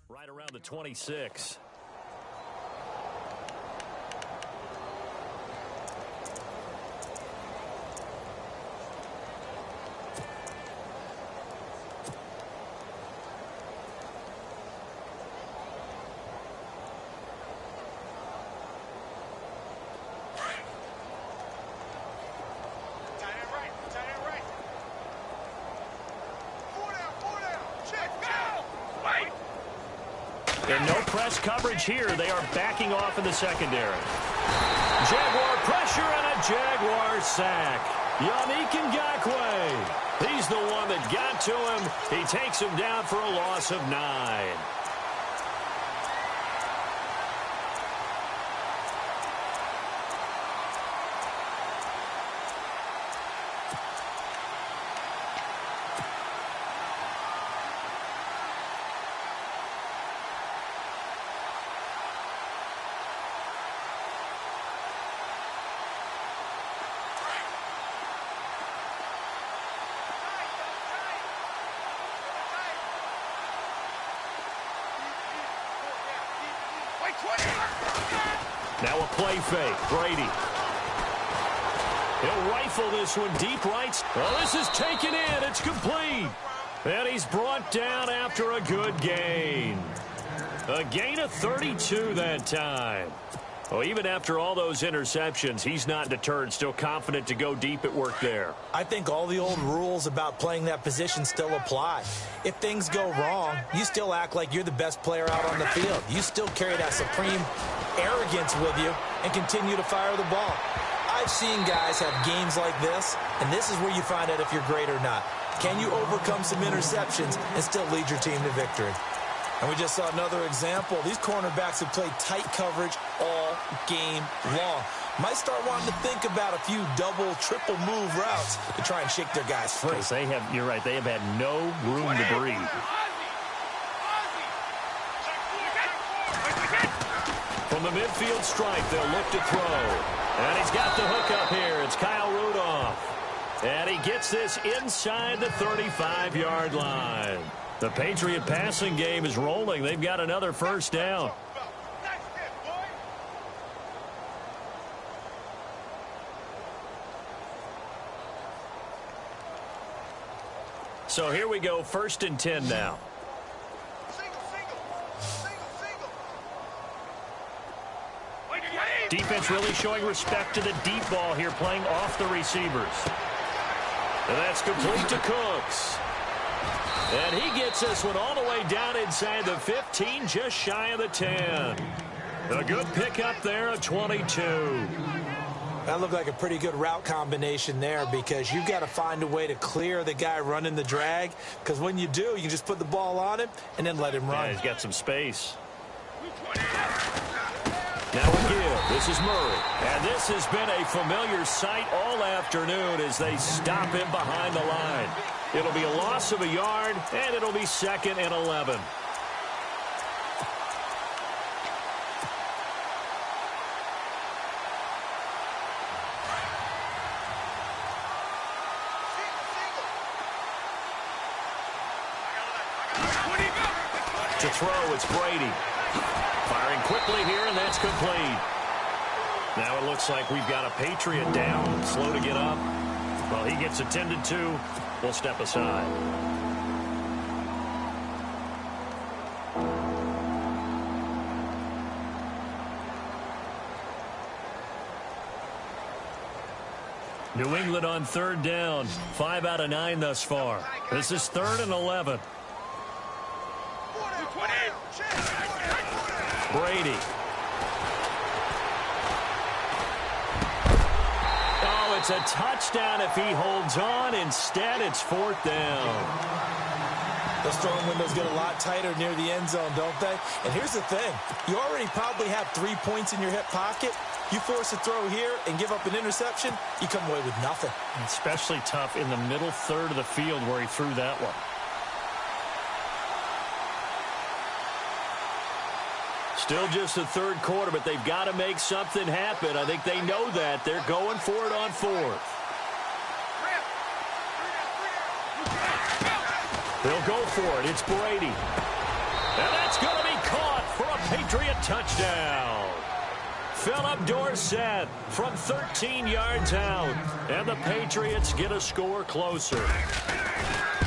Right around the 26. And no press coverage here. They are backing off in the secondary. Jaguar pressure and a Jaguar sack. Yannick Ngakoue. He's the one that got to him. He takes him down for a loss of 9. Now a play fake. Brady. He'll rifle this one deep right. Well, this is taken in. It's complete. And he's brought down after a good gain. A gain of 32 that time. Well, even after all those interceptions, he's not deterred. Still confident to go deep at work there. I think all the old rules about playing that position still apply. If things go wrong, you still act like you're the best player out on the field. You still carry that supreme arrogance with you and continue to fire the ball. I've seen guys have games like this, and this is where you find out if you're great or not. Can you overcome some interceptions and still lead your team to victory? And we just saw another example. These cornerbacks have played tight coverage all game long. Might start wanting to think about a few double, triple move routes to try and shake their guys free. They have, you're right, they have had no room to breathe. From the midfield strike, they'll look to throw. And he's got the hook up here. It's Kyle Rudolph. And he gets this inside the 35-yard line. The Patriot passing game is rolling. They've got another first down. So here we go, 1st and 10 now. Defense really showing respect to the deep ball here, playing off the receivers. And that's complete to Cooks. And he gets this one all the way down inside the 15, just shy of the 10. A good pickup there of 22. That looked like a pretty good route combination there, because you've got to find a way to clear the guy running the drag, because when you do, you can just put the ball on him and then let him run. Yeah, he's got some space. Now a give. This is Murray. And this has been a familiar sight all afternoon as they stop him behind the line. It'll be a loss of a yard, and it'll be 2nd and 11. To throw, it's Brady. Firing quickly here, and that's complete. Now it looks like we've got a Patriot down, slow to get up. Well, he gets attended to. We'll step aside. New England on 3rd down. 5 out of 9 thus far. This is 3rd and 11. Brady. Oh, it's a touchdown if he holds on. Instead, it's 4th down. Those throwing windows get a lot tighter near the end zone, don't they? And here's the thing. You already probably have 3 points in your hip pocket. You force a throw here and give up an interception, you come away with nothing. Especially tough in the middle third of the field where he threw that one. Still just the 3rd quarter, but they've got to make something happen. I think they know that. They're going for it on 4th. They'll go for it. It's Brady. And that's going to be caught for a Patriot touchdown. Philip Dorsett from 13 yards out. And the Patriots get a score closer.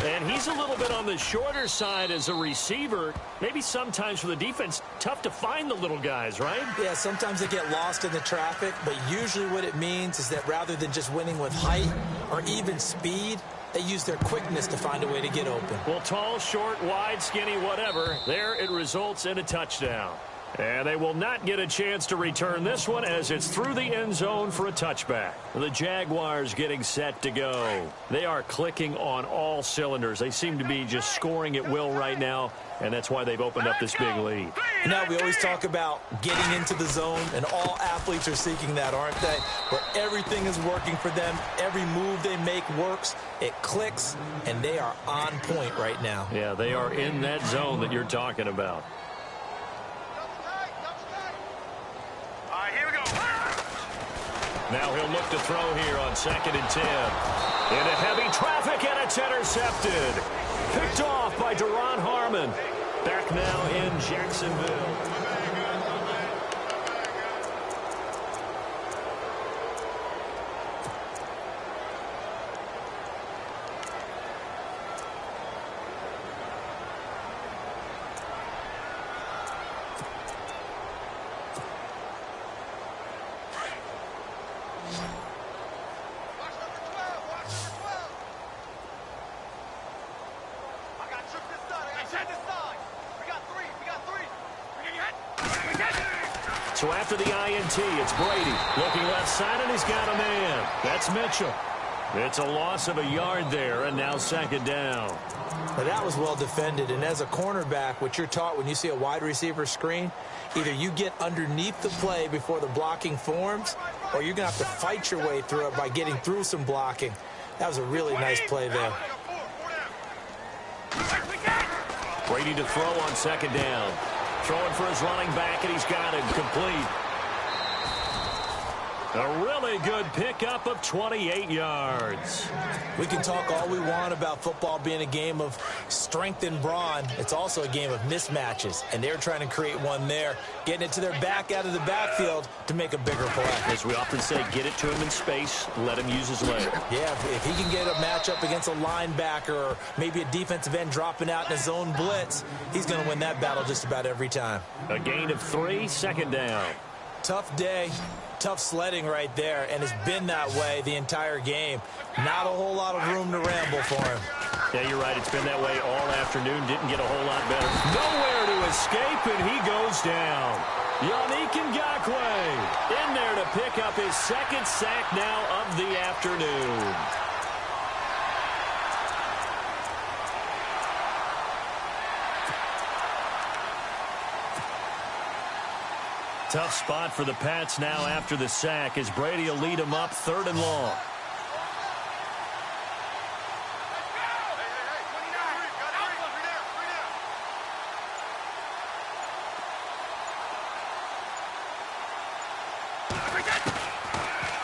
And he's a little bit on the shorter side as a receiver. Maybe sometimes for the defense, tough to find the little guys, right? Yeah, sometimes they get lost in the traffic, but usually what it means is that rather than just winning with height or even speed, they use their quickness to find a way to get open. Well, tall, short, wide, skinny, whatever, there it results in a touchdown. And they will not get a chance to return this one as it's through the end zone for a touchback. The Jaguars getting set to go. They are clicking on all cylinders. They seem to be just scoring at will right now, and that's why they've opened up this big lead. Now, we always talk about getting into the zone, and all athletes are seeking that, aren't they? Where everything is working for them. Every move they make works. It clicks, and they are on point right now. Yeah, they are in that zone that you're talking about. Now he'll look to throw here on 2nd and 10. Into heavy traffic, and it's intercepted. Picked off by Deron Harmon. Back now in Jacksonville. So after the INT, it's Brady. Looking left side, and he's got a man. That's Mitchell. It's a loss of a yard there, and now 2nd down. Now that was well defended, and as a cornerback, what you're taught when you see a wide receiver screen, either you get underneath the play before the blocking forms, or you're going to have to fight your way through it by getting through some blocking. That was a really nice play there. Brady to throw on 2nd down. Throwing for his running back, and he's got it complete. A really good pickup of 28 yards. We can talk all we want about football being a game of strength and brawn. It's also a game of mismatches, and they're trying to create one there, getting it to their back out of the backfield to make a bigger play. As we often say, get it to him in space, let him use his leg. Yeah, if he can get a matchup against a linebacker or maybe a defensive end dropping out in a zone blitz, he's going to win that battle just about every time. A gain of 3, 2nd down. Tough day. Tough sledding right there, and it's been that way the entire game. Not a whole lot of room to ramble for him. Yeah, you're right. It's been that way all afternoon. Didn't get a whole lot better. Nowhere to escape, and he goes down. Yannick Ngakoue in there to pick up his 2nd sack now of the afternoon. Tough spot for the Pats now after the sack as Brady will lead them up 3rd and long.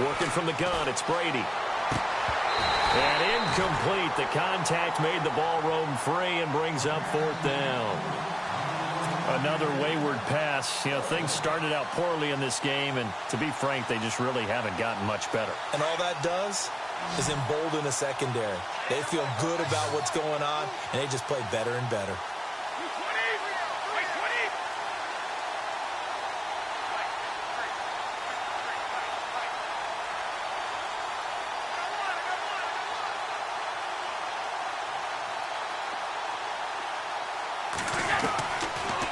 Working from the gun, it's Brady. And incomplete. The contact made the ball roam free and brings up 4th down. Another wayward pass. You know, things started out poorly in this game, and to be frank, they just really haven't gotten much better. And all that does is embolden the secondary. They feel good about what's going on, and they just play better and better.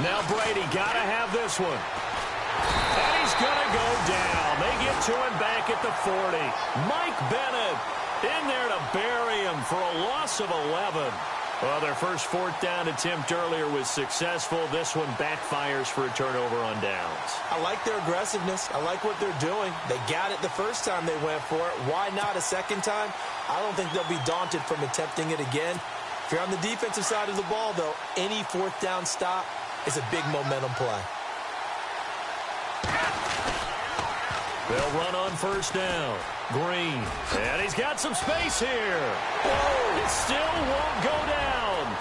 Now Brady got to have this one. And he's going to go down. They get to him back at the 40. Mike Bennett in there to bury him for a loss of 11. Well, their first 4th down attempt earlier was successful. This one backfires for a turnover on downs. I like their aggressiveness. I like what they're doing. They got it the first time they went for it. Why not a second time? I don't think they'll be daunted from attempting it again. If you're on the defensive side of the ball, though, any 4th down stop is a big momentum play. They'll run on 1st down. Green. And he's got some space here. Whoa! It still won't go down.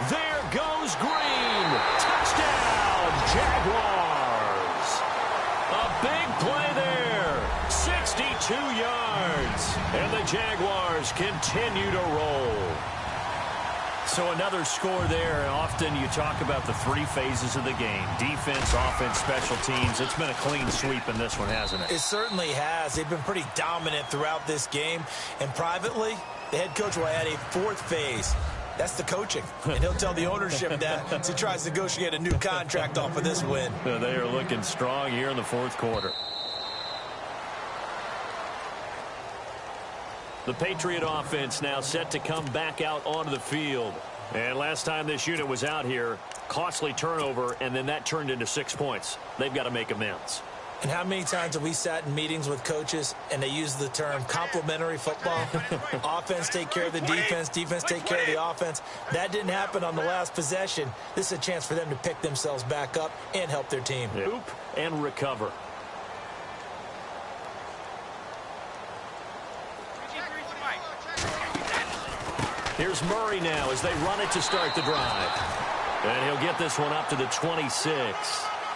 There goes Green. Touchdown, Jaguars. A big play there. 62 yards. And the Jaguars continue to roll. So another score there. Often you talk about the three phases of the game. Defense, offense, special teams. It's been a clean sweep in this one, hasn't it? It certainly has. They've been pretty dominant throughout this game. And privately, the head coach will add a fourth phase. That's the coaching. And he'll tell the ownership that as he tries to negotiate a new contract off of this win. They are looking strong here in the fourth quarter. The Patriot offense now set to come back out onto the field. And last time this unit was out here, costly turnover, and then that turned into 6 points. They've got to make amends. And how many times have we sat in meetings with coaches and they use the term complementary football? Offense take care of the defense, defense take care of the offense. That didn't happen on the last possession. This is a chance for them to pick themselves back up and help their team. Oop and recover. Here's Murray now as they run it to start the drive. And he'll get this one up to the 26.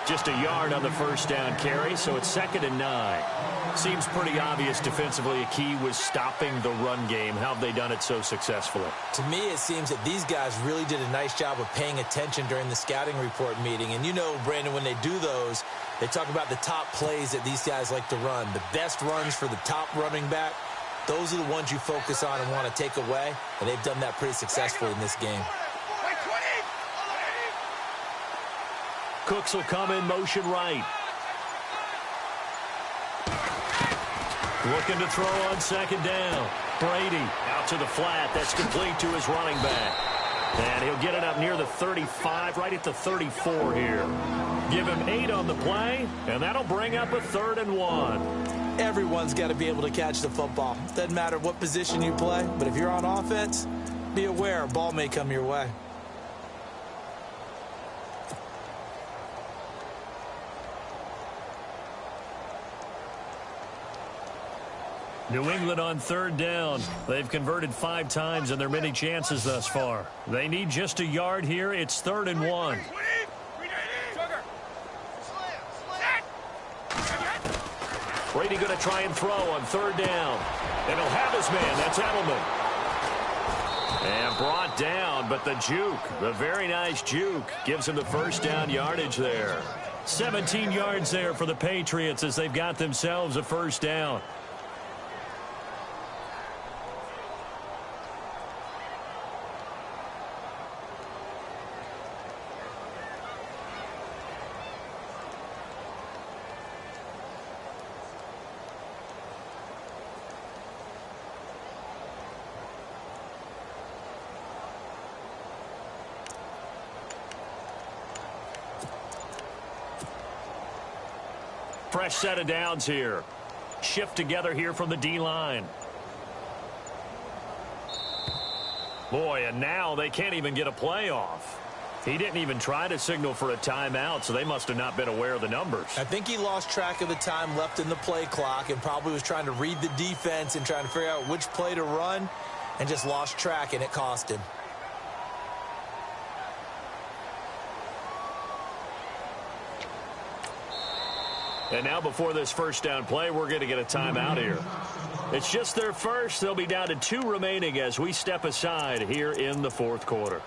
Just a yard on the first down carry, so it's 2nd and 9. Seems pretty obvious defensively a key was stopping the run game. How have they done it so successfully? To me, it seems that these guys really did a nice job of paying attention during the scouting report meeting. And you know, Brandon, when they do those, they talk about the top plays that these guys like to run. The best runs for the top running back. Those are the ones you focus on and want to take away, and they've done that pretty successfully in this game. Cooks will come in motion right. Looking to throw on 2nd down. Brady out to the flat. That's complete to his running back. And he'll get it up near the 35, right at the 34 here. Give him 8 on the play, and that'll bring up a 3rd and 1. Everyone's got to be able to catch the football. Doesn't matter what position you play, but if you're on offense, be aware a ball may come your way. New England on 3rd down. They've converted 5 times in their many chances thus far. They need just a yard here. It's 3rd and 1. Brady going to try and throw on 3rd down. And he'll have his man. That's Edelman. And brought down, but the juke, the very nice juke, gives him the first down yardage there. 17 yards there for the Patriots as they've got themselves a first down. Fresh set of downs here. Shift together here from the D-line. Boy, and now they can't even get a play off. He didn't even try to signal for a timeout, so they must have not been aware of the numbers. I think he lost track of the time left in the play clock and probably was trying to read the defense and trying to figure out which play to run and just lost track, and it cost him. And now before this first down play, we're going to get a timeout here. It's just their first. They'll be down to 2 remaining as we step aside here in the fourth quarter.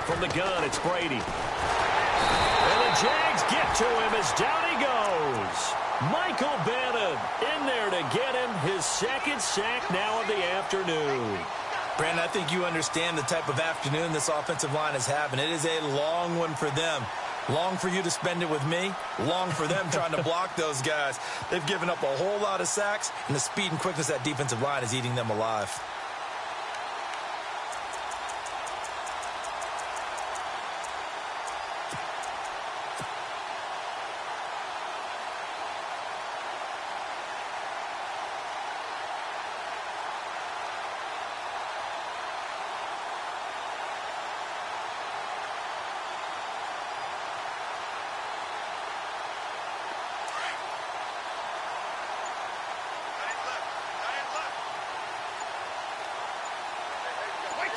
From the gun, it's Brady. And the Jags get to him as down he goes. Michael Bannon in there to get him his 2nd sack now of the afternoon. Brandon, I think you understand the type of afternoon this offensive line is having. It is a long one for them. Long for you to spend it with me. Long for them trying to block those guys. They've given up a whole lot of sacks, and the speed and quickness of that defensive line is eating them alive.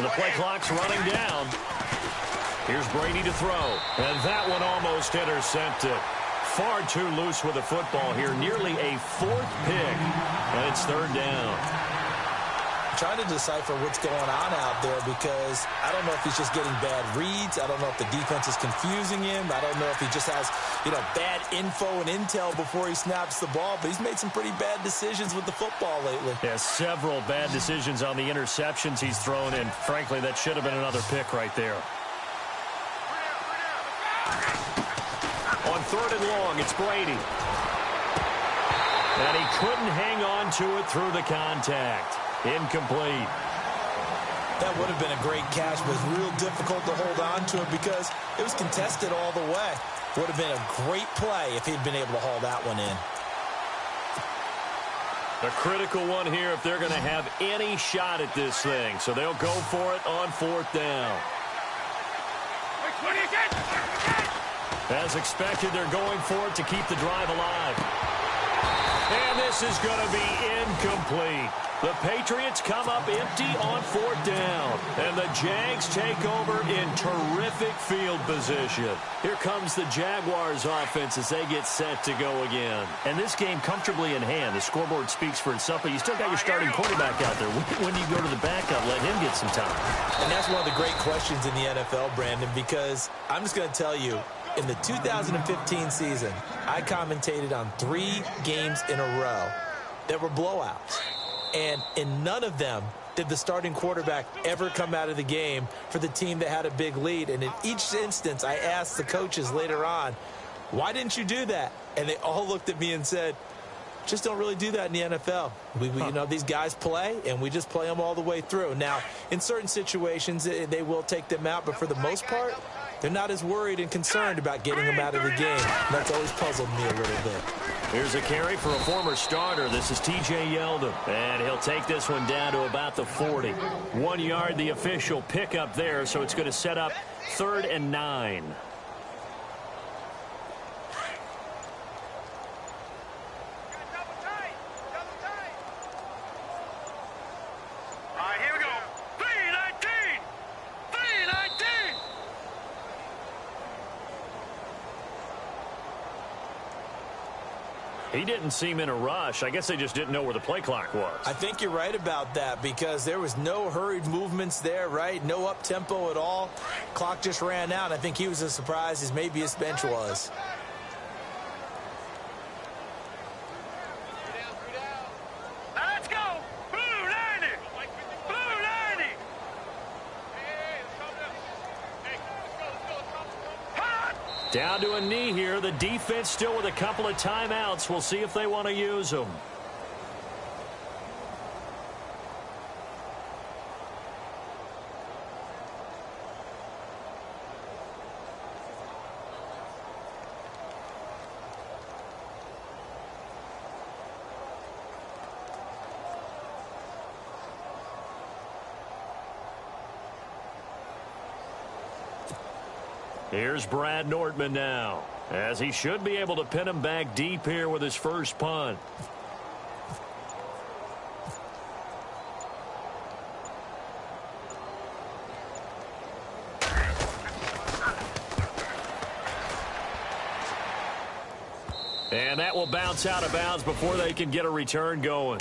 The play clock's running down. Here's Brady to throw. And that one almost intercepted. Far too loose with the football here. Nearly a fourth pick. And it's third down. I'm trying to decipher what's going on out there because I don't know if he's just getting bad reads. I don't know if the defense is confusing him. I don't know if he just has, bad info and intel before he snaps the ball. But he's made some pretty bad decisions with the football lately. Yeah, several bad decisions on the interceptions he's thrown in. Frankly, that should have been another pick right there. On third and long, it's Brady. And he couldn't hang on to it through the contact. Incomplete. That would have been a great catch, but it's real difficult to hold on to it because it was contested all the way. Would have been a great play if he'd been able to haul that one in. A critical one here if they're going to have any shot at this thing. So they'll go for it on fourth down. As expected, they're going for it to keep the drive alive. And this is going to be incomplete. The Patriots come up empty on fourth down. And the Jags take over in terrific field position. Here comes the Jaguars offense as they get set to go again. And this game comfortably in hand. The scoreboard speaks for itself, but you still got your starting quarterback out there. When you go to the backup, let him get some time. And that's one of the great questions in the NFL, Brandon, because I'm just going to tell you, in the 2015 season, I commentated on 3 games in a row that were blowouts. And in none of them did the starting quarterback ever come out of the game for the team that had a big lead. And in each instance, I asked the coaches later on, why didn't you do that? And they all looked at me and said, just don't really do that in the NFL. These guys play, and we just play them all the way through. Now, in certain situations, they will take them out. But for the most part, they're not as worried and concerned about getting them out of the game. And that's always puzzled me a little bit. Here's a carry for a former starter. This is T.J. Yeldon. And he'll take this one down to about the 40. 1 yard, the official pickup there, so it's going to set up 3rd and 9. He didn't seem in a rush. I guess they just didn't know where the play clock was. I think you're right about that because there was no hurried movements there, right? No up-tempo at all. Clock just ran out. I think he was as surprised as maybe his bench was. Let's go! Blue 90! Blue 90! Down to a knee here. The defense still with a couple of timeouts. We'll see if they want to use them. Here's Brad Nortman now, as he should be able to pin him back deep here with his first punt. And that will bounce out of bounds before they can get a return going.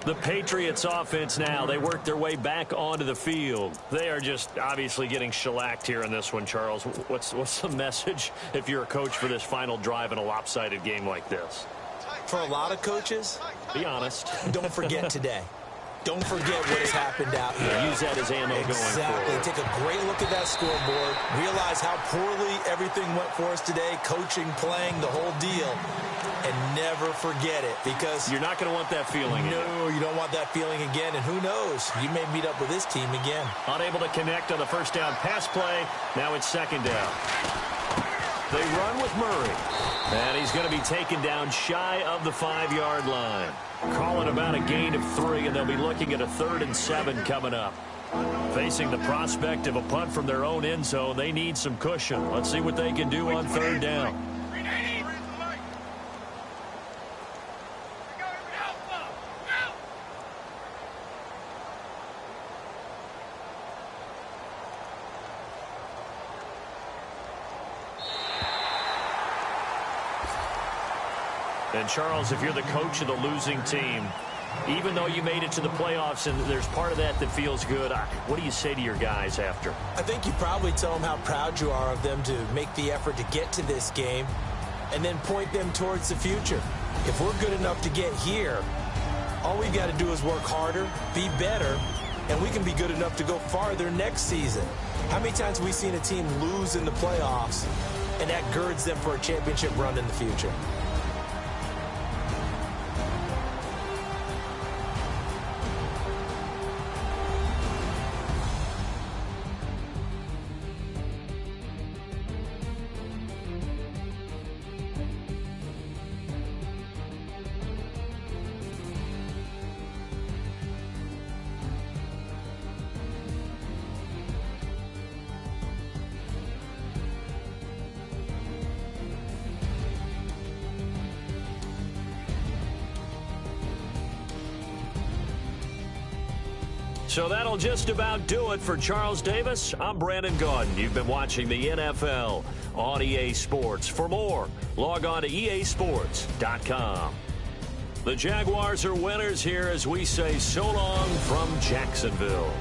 The Patriots offense now, they work their way back onto the field. They are just obviously getting shellacked here in this one, Charles. What's the message if you're a coach for this final drive in a lopsided game like this? For a lot of coaches, be honest. Don't forget today. Don't forget what has happened out here. Use that as ammo going forward. Exactly. Take a great look at that scoreboard. Realize how poorly everything went for us today. Coaching, playing, the whole deal. And never forget it because you're not going to want that feeling again. No, you don't want that feeling again. And who knows? You may meet up with this team again. Unable to connect on the first down pass play. Now it's second down. They run with Murray. And he's going to be taken down shy of the 5-yard line. Calling about a gain of 3, and they'll be looking at a 3rd and 7 coming up. Facing the prospect of a punt from their own end zone, they need some cushion. Let's see what they can do on 3rd down. And, Charles, if you're the coach of the losing team, even though you made it to the playoffs and there's part of that feels good, what do you say to your guys after? I think you probably tell them how proud you are of them to make the effort to get to this game and then point them towards the future. If we're good enough to get here, all we got to do is work harder, be better, and we can be good enough to go farther next season. How many times have we seen a team lose in the playoffs, and that girds them for a championship run in the future? So that'll just about do it for Charles Davis. I'm Brandon Gaudin. You've been watching the NFL on EA Sports. For more, log on to easports.com. The Jaguars are winners here as we say so long from Jacksonville.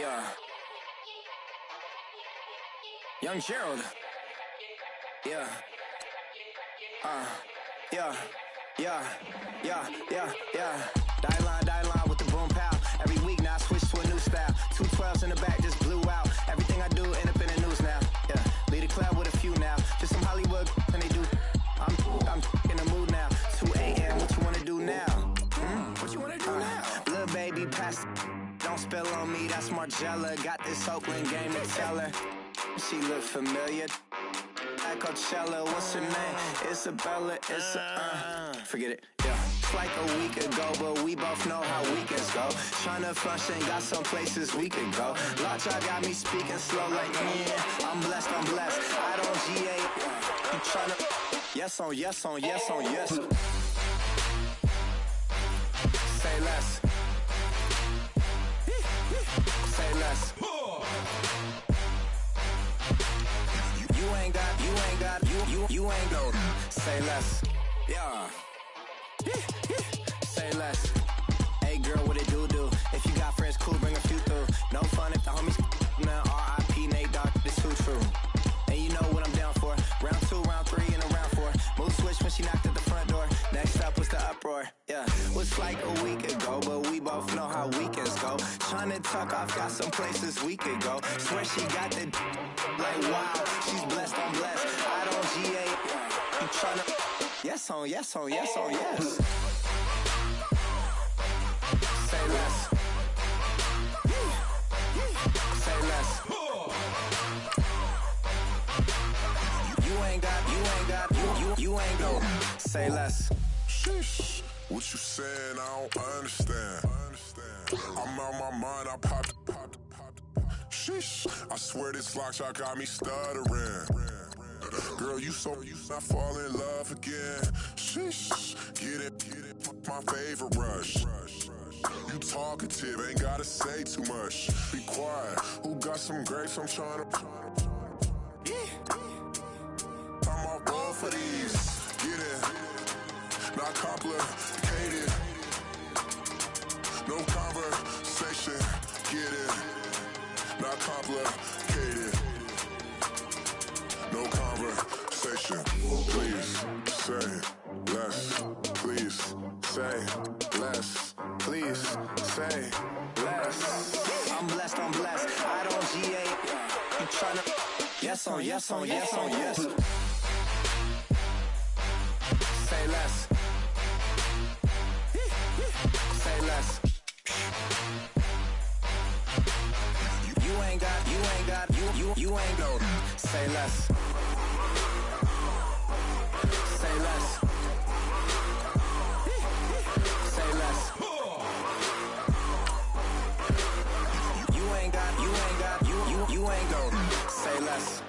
Yeah. Young Gerald. Yeah. Yeah. Die line with the boom pow. Every week now I switch to a new style. 212s in the back just blew out. Everything I do end up in the news now. Yeah. Lead a club with a few now. Just some Hollywood and they do. I'm in the mood now. 2 a.m. What you wanna do now? What you wanna do now? Little baby pass. Don't spill on me. That's Margella. Got this Oakland game to tell her. She look familiar. At Coachella, what's her name? Isabella, forget it, yeah. It's like a week ago, but we both know how weekends go. Tryna function, got some places we could go. Lockjaw got me speaking slow like, yeah, I'm blessed. I don't GA, I'm tryna, yes on yes. Say less. Say less. You ain't no. Say less. Yeah. Say less. Hey girl, what it do? If you got friends, cool, bring a few through. No fun if the homies now R.I.P. Nate Dogg, this too true. And you know what I'm down for. Round 2, round 3, and a round 4. Mood switch when she knocked at the front door. Next up was the uproar. Yeah. Was like a week ago, but we both know how weekends go. Tryna tuck off, got some places we could go. Swear she got the like wow, she's blessed, I'm blessed. I don't GA. You tryna yes on yes. Say less. Say less. You ain't go. Say less. Sheesh. What you saying? I don't understand. I'm out my mind. I popped. Sheesh. I swear this lockshot got me stuttering. Girl, you not fall in love again. Sheesh. Get it. My favorite rush. You talkative, ain't gotta say too much. Be quiet. Who got some grapes? I'm tryna. I'm all roll for these. Get it. Not complicated. No conversation. Get it. Not complicated. No conversation. Please say less. Please say less. Please say less. I'm blessed. I don't GA. You tryna yes on yes. Say less. Say less. You ain't no. Say less. Say less. Say less. You ain't no. Say less.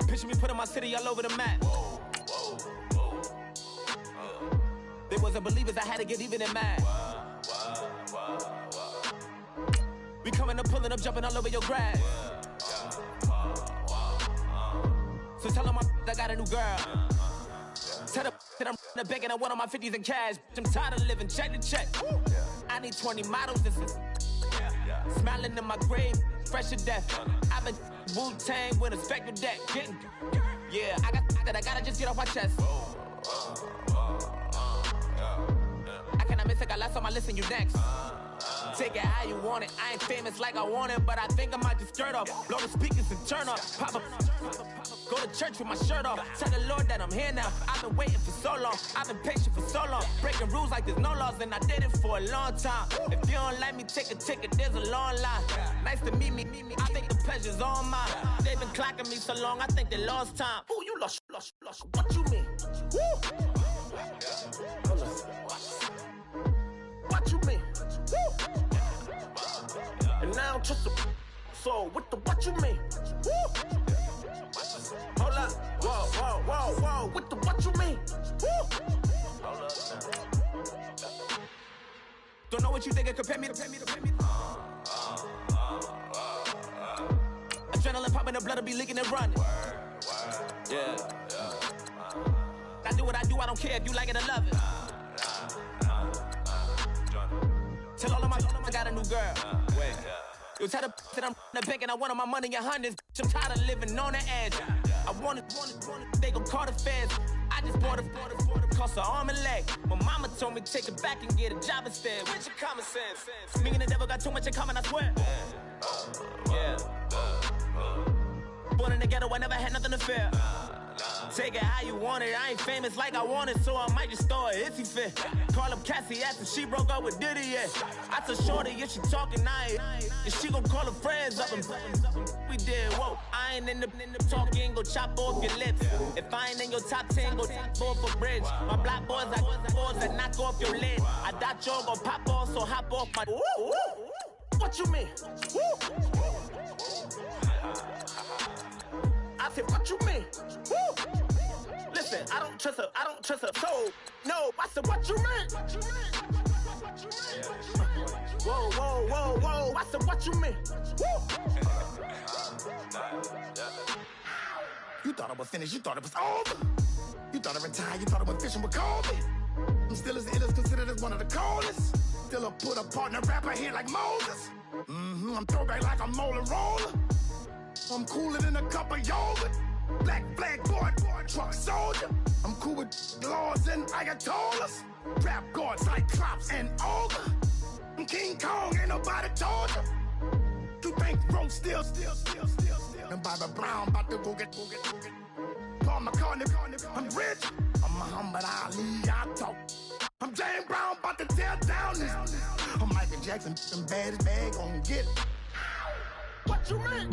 Picture me putting my city all over the map. They wasn't believers, I had to get even and mad. We coming up, pulling up, jumping all over your grass. So tell them I got a new girl. Tell them that I'm begging, I want on my 50s in cash. I'm tired of living check to check. I need 20 models, this is smiling in my grave, fresh to death. I've been Wu-Tang with a spectral deck. Yeah, I gotta just get off my chest. I cannot miss it, I last on my list and you next. Take it how you want it. I ain't famous like I want it, but I think I might just skirt off. Blow the speakers and turn up. Pop up. Go to church with my shirt off. Tell the Lord that I'm here now. I've been waiting for so long. I've been patient for so long. Breaking rules like there's no laws, and I did it for a long time. If you don't like me, take a ticket. There's a long line. Nice to meet me. I think the pleasure's all mine. They've been clocking me so long, I think they lost time. Ooh, you lost. What you mean? Woo! What you mean? Woo! And now I'm just a so what you mean? Woo! Hold up, whoa, what you mean? Woo! Hold up. Don't know what you think it compare me to. Adrenaline popping, the blood will be leaking and running. Yeah. I do what I do, I don't care if you like it or love it. Tell all of my I got a new girl. Wait. You tell the that I'm the bank and I want all my money in hundreds. I'm tired of living on the edge. I want it, they gon' call the feds. I just bought it, cost an arm and leg. My mama told me take it back and get a job instead. Where's your common sense? Me and the devil got too much in common, I swear. Yeah. Born in the ghetto, I never had nothing to fear. Take it how you want it. I ain't famous like I want it, so I might just throw it if he fit. Call up Cassie after she broke up with Diddy, yeah. I told Shorty if she talking, and she gon' call her friends up and we did, whoa. I ain't in the talking, go chop off your lips. If I ain't in your top 10, go fall for bridge. My black boys, I got boys that knock off your lid. I thought you gon' pop off, so hop off my. What you mean? I said, what you mean? Woo! Listen, I don't trust her soul. No, I said, what you mean? Whoa, I said, what you mean? Woo! You thought I was finished, you thought it was over. You thought I retired, you thought I went fishing with Kobe. I'm still as ill as considered as one of the coldest. Still a put a partner rapper here like Moses. I'm throwback like a molar roller. I'm cooler than a cup of yogurt. Black flag boy, truck soldier. I'm cool with laws and ayatollahs. Rap gods like Klops and Olga. I'm King Kong, ain't nobody told you. You think Rose still. And Bobby Brown about to go get. Paul McCartney, I'm rich. I'm Muhammad Ali, I talk. I'm James Brown, about to tear down this. I'm Michael Jackson, them bad as bad gon' get. What you mean?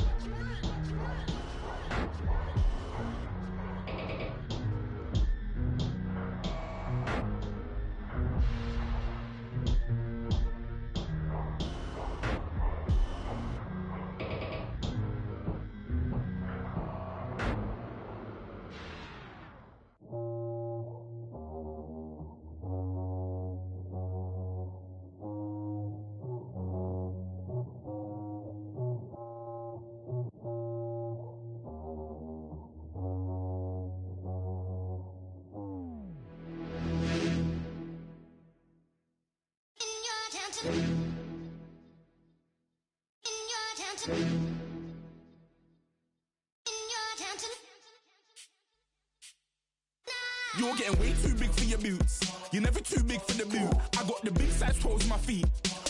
You're getting way too big for your boots. You're never too big for the boot. I got the big size toes on my feet.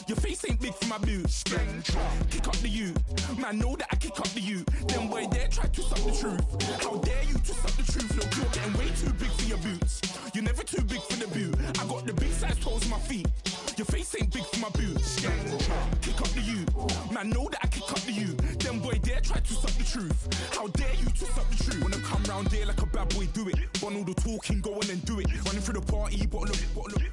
Your face ain't big for my boots. Kick up the you. Man, know that I kick up the you. Them boy there try to suck the truth. How dare you to suck the truth? Look, you're getting way too big for your boots. You're never too big for the boot. I got the big size toes on my feet. Your face ain't big for my boots. Kick up the you. Man, know that I kick up the you. Them boy there try to suck the truth. How dare you to suck the truth? Wanna come round there like a bad boy, do it. Want all the talking, go on and do it. Running through the party, bottle up.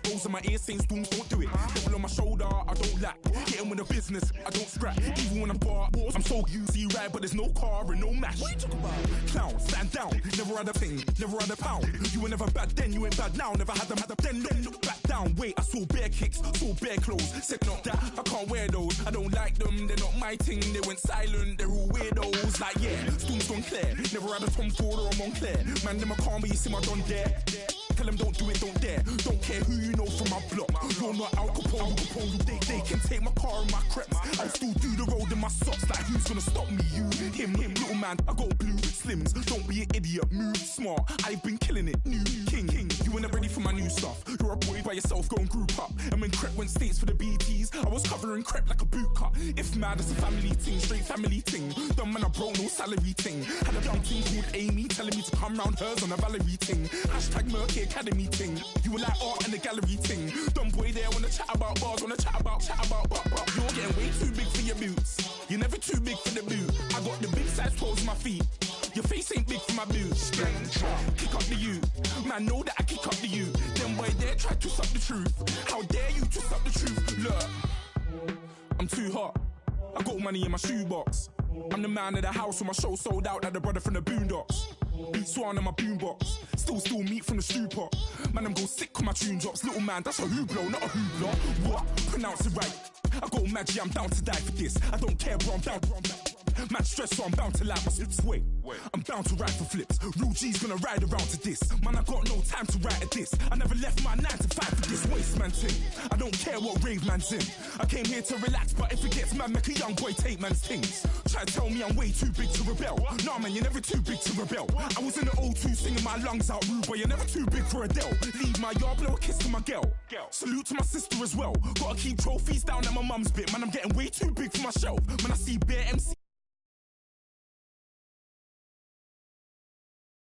Rolls in my ear saying storms, don't do it. Double on my shoulder, I don't lack. Getting with the business, I don't scrap. Even when I'm bar, I'm so used to you ride, but there's no car and no match. What you talking about? Clown, stand down. Never had a thing, never had a pound. You were never bad then, you ain't bad now. Never had them, then look back down. Wait, I saw bare kicks, saw bare clothes. Said not that, I can't wear those. I don't like them, they're not my thing. They went silent, they're all weirdos. Like yeah, storms gone clear. Never had a Tom Ford or a Montclair. Man, them a calm, but you see my done there. Tell them don't do it, don't dare. Don't care who you know from my block. You're not Al Capone, they can take my car and my creps. I still do the road in my socks. Like who's gonna stop me? You, him, little man. I got blue slims. Don't be an idiot, move smart. I've been killing it, new king. You ain't ready for my new stuff. You're a boy by yourself, go and group up. And when Crep went states for the BTs, I was covering Crep like a boot cut. If mad, it's a family thing, straight family thing. Dumb man, I broke no salary thing. Had a young thing called Amy telling me to come round hers on a Valerie thing. Hashtag Murky Academy thing. You were like art and the gallery thing. Dumb boy there wanna chat about bars, wanna chat about. You're getting way too big for your boots. You're never too big for the boot. I got the big size toes on my feet. Your face ain't big for my boots. Kick up the you. Man, know that I kick up the you. Them boy there try to suck the truth. How dare you to suck the truth? Look, I'm too hot. I got money in my shoebox. I'm the man of the house when my show sold out like the brother from the Boondocks. Beat Swan in my boombox. Still meat from the stew pot. Man, I'm go sick when my tune drops. Little man, that's a hooplo, not a hoopla. What? Pronounce it right. I got magic, I'm down to die for this. I don't care, bro, I'm down. Man stressed, so I'm bound to like my slips. Wait, I'm bound to ride for flips. Real G's gonna ride around to this. Man, I got no time to write at this. I never left my 9 to 5 for this waste man thing. I don't care what rave man's in. I came here to relax, but if it gets mad, make a young boy take man's things. Try to tell me I'm way too big to rebel. Nah, man, you're never too big to rebel. I was in the O2 singing my lungs out rude, but you're never too big for Adele. Leave my yard, blow a kiss to my girl. Salute to my sister as well. Gotta keep trophies down at my mum's bit. Man, I'm getting way too big for my shelf. When I see bare MC